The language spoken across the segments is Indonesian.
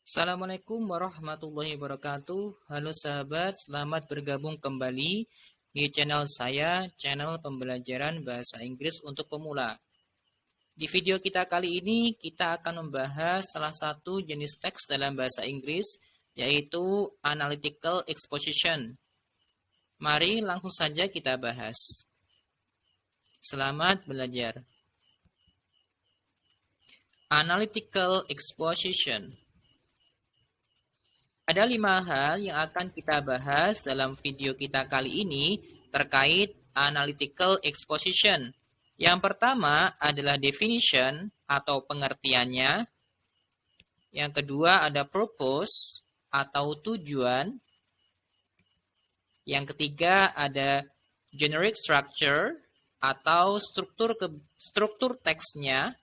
Assalamualaikum warahmatullahi wabarakatuh. Halo sahabat, selamat bergabung kembali di channel saya, channel pembelajaran bahasa Inggris untuk pemula. Di video kita kali ini, kita akan membahas salah satu jenis teks dalam bahasa Inggris, yaitu analytical exposition. Mari langsung saja kita bahas. Selamat belajar. Analytical exposition. Ada 5 hal yang akan kita bahas dalam video kita kali ini terkait analytical exposition. Yang pertama adalah definition atau pengertiannya. Yang kedua ada purpose atau tujuan. Yang ketiga ada generic structure atau struktur teksnya.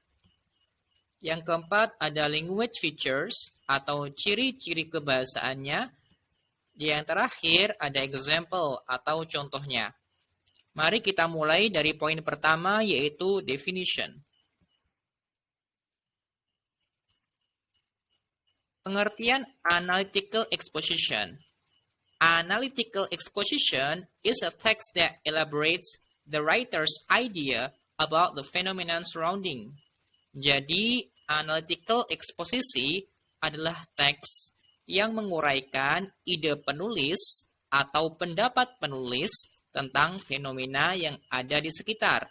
Yang keempat ada language features atau ciri-ciri kebahasaannya. Yang terakhir ada example atau contohnya. Mari kita mulai dari poin pertama yaitu definition. Pengertian analytical exposition. Analytical exposition is a text that elaborates the writer's idea about the phenomenon surrounding. Jadi, analytical exposisi adalah teks yang menguraikan ide penulis atau pendapat penulis tentang fenomena yang ada di sekitar.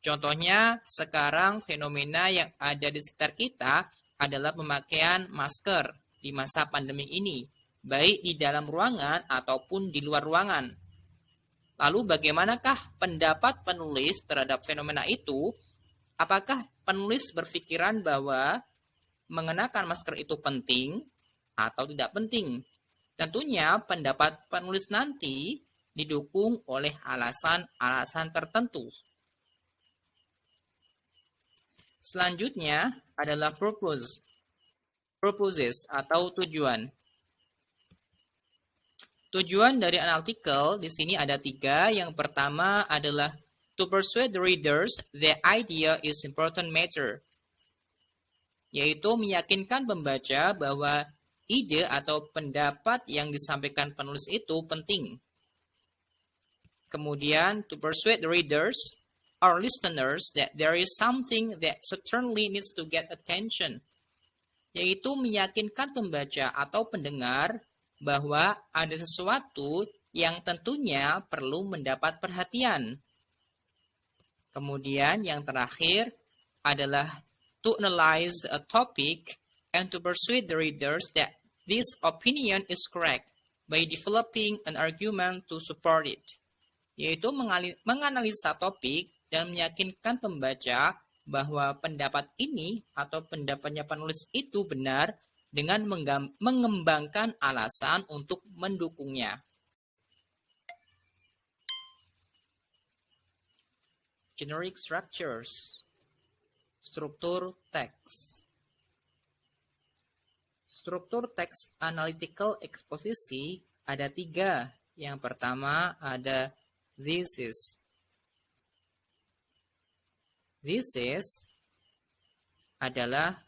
Contohnya, sekarang fenomena yang ada di sekitar kita adalah pemakaian masker di masa pandemi ini, baik di dalam ruangan ataupun di luar ruangan. Lalu bagaimanakah pendapat penulis terhadap fenomena itu? Apakah penulis berpikiran bahwa mengenakan masker itu penting atau tidak penting? Tentunya pendapat penulis nanti didukung oleh alasan-alasan tertentu. Selanjutnya adalah purposes atau tujuan. Tujuan dari artikel di sini ada 3. Yang pertama adalah to persuade the readers the idea is important matter, yaitu meyakinkan pembaca bahwa ide atau pendapat yang disampaikan penulis itu penting. Kemudian, to persuade the readers or listeners that there is something that certainly needs to get attention, yaitu meyakinkan pembaca atau pendengar bahwa ada sesuatu yang tentunya perlu mendapat perhatian. Kemudian yang terakhir adalah to analyze a topic and to persuade the readers that this opinion is correct by developing an argument to support it, yaitu menganalisa topik dan meyakinkan pembaca bahwa pendapat ini atau pendapatnya penulis itu benar dengan mengembangkan alasan untuk mendukungnya. Generic structures, struktur teks. Struktur teks analytical exposisi ada 3. Yang pertama ada thesis. Thesis adalah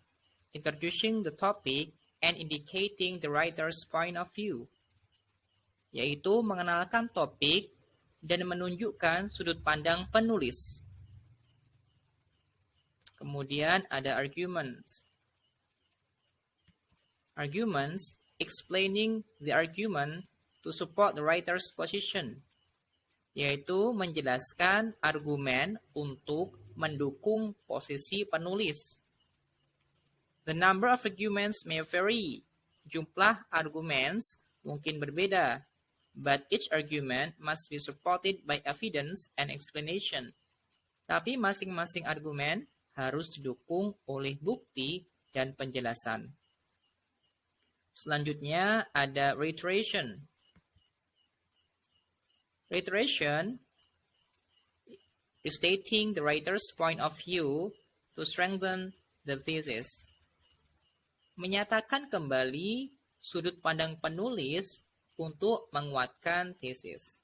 introducing the topic and indicating the writer's point of view, yaitu mengenalkan topik dan menunjukkan sudut pandang penulis. Kemudian ada arguments. Arguments explaining the argument to support the writer's position, yaitu menjelaskan argumen untuk mendukung posisi penulis. The number of arguments may vary. Jumlah arguments mungkin berbeda, but each argument must be supported by evidence and explanation. Tapi masing-masing argumen harus didukung oleh bukti dan penjelasan. Selanjutnya ada reiteration. Reiteration is stating the writer's point of view to strengthen the thesis. Menyatakan kembali sudut pandang penulis untuk menguatkan tesis.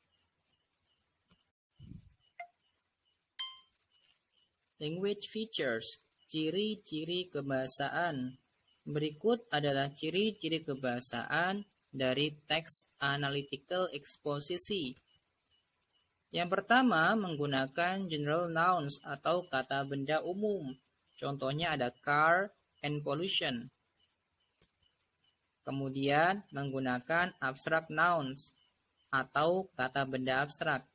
Language features, ciri-ciri kebahasaan. Berikut adalah ciri-ciri kebahasaan dari teks analytical exposition. Yang pertama, menggunakan general nouns atau kata benda umum. Contohnya ada car and pollution. Kemudian, menggunakan abstract nouns atau kata benda abstrak.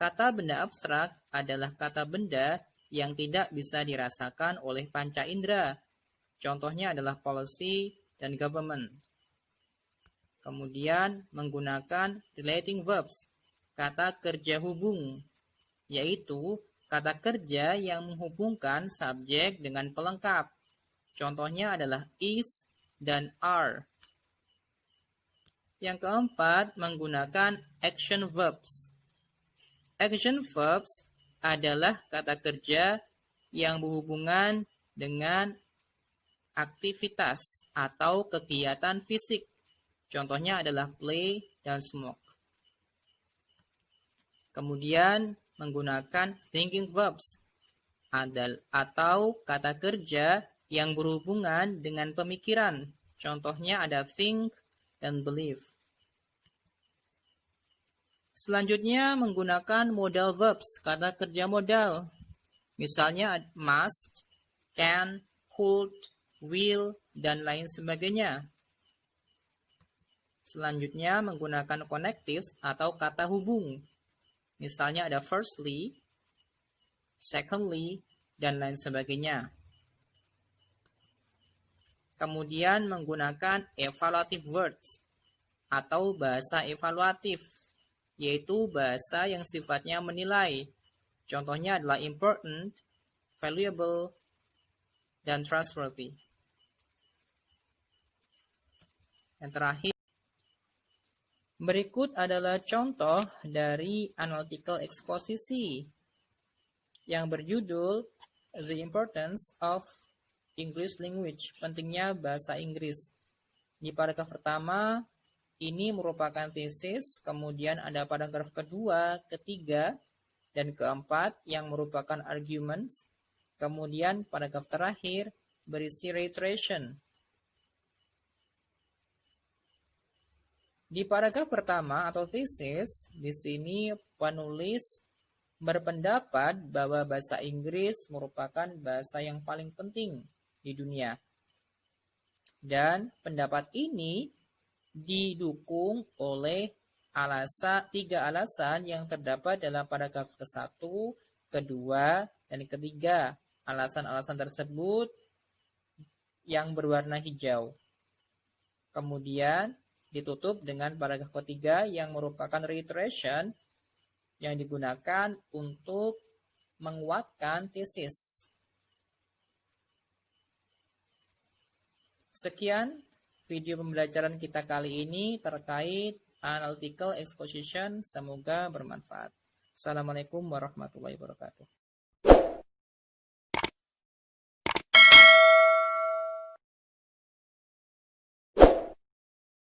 Kata benda abstrak adalah kata benda yang tidak bisa dirasakan oleh panca indera. Contohnya adalah policy dan government. Kemudian menggunakan relating verbs, kata kerja hubung, yaitu kata kerja yang menghubungkan subjek dengan pelengkap. Contohnya adalah is dan are. Yang keempat, menggunakan action verbs. Action verbs adalah kata kerja yang berhubungan dengan aktivitas atau kegiatan fisik. Contohnya adalah play dan smoke. Kemudian menggunakan thinking verbs atau kata kerja yang berhubungan dengan pemikiran. Contohnya ada think dan believe. Selanjutnya menggunakan modal verbs, kata kerja modal. Misalnya must, can, could, will, dan lain sebagainya. Selanjutnya menggunakan connectives atau kata hubung. Misalnya ada firstly, secondly, dan lain sebagainya. Kemudian menggunakan evaluative words atau bahasa evaluatif, yaitu bahasa yang sifatnya menilai. Contohnya adalah important, valuable, dan trustworthy. Yang terakhir, berikut adalah contoh dari analytical exposition yang berjudul The Importance of English Language, pentingnya bahasa Inggris. Di paragraf pertama, ini merupakan tesis, kemudian ada paragraf kedua, ketiga, dan keempat yang merupakan arguments, kemudian paragraf terakhir berisi reiteration. Di paragraf pertama atau tesis, di sini penulis berpendapat bahwa bahasa Inggris merupakan bahasa yang paling penting di dunia. Dan pendapat ini didukung oleh tiga alasan yang terdapat dalam paragraf ke-1, kedua, dan ketiga. Alasan-alasan tersebut yang berwarna hijau. Kemudian ditutup dengan paragraf ketiga yang merupakan reiteration yang digunakan untuk menguatkan tesis. Sekian video pembelajaran kita kali ini terkait analytical exposition. Semoga bermanfaat. Assalamualaikum warahmatullahi wabarakatuh.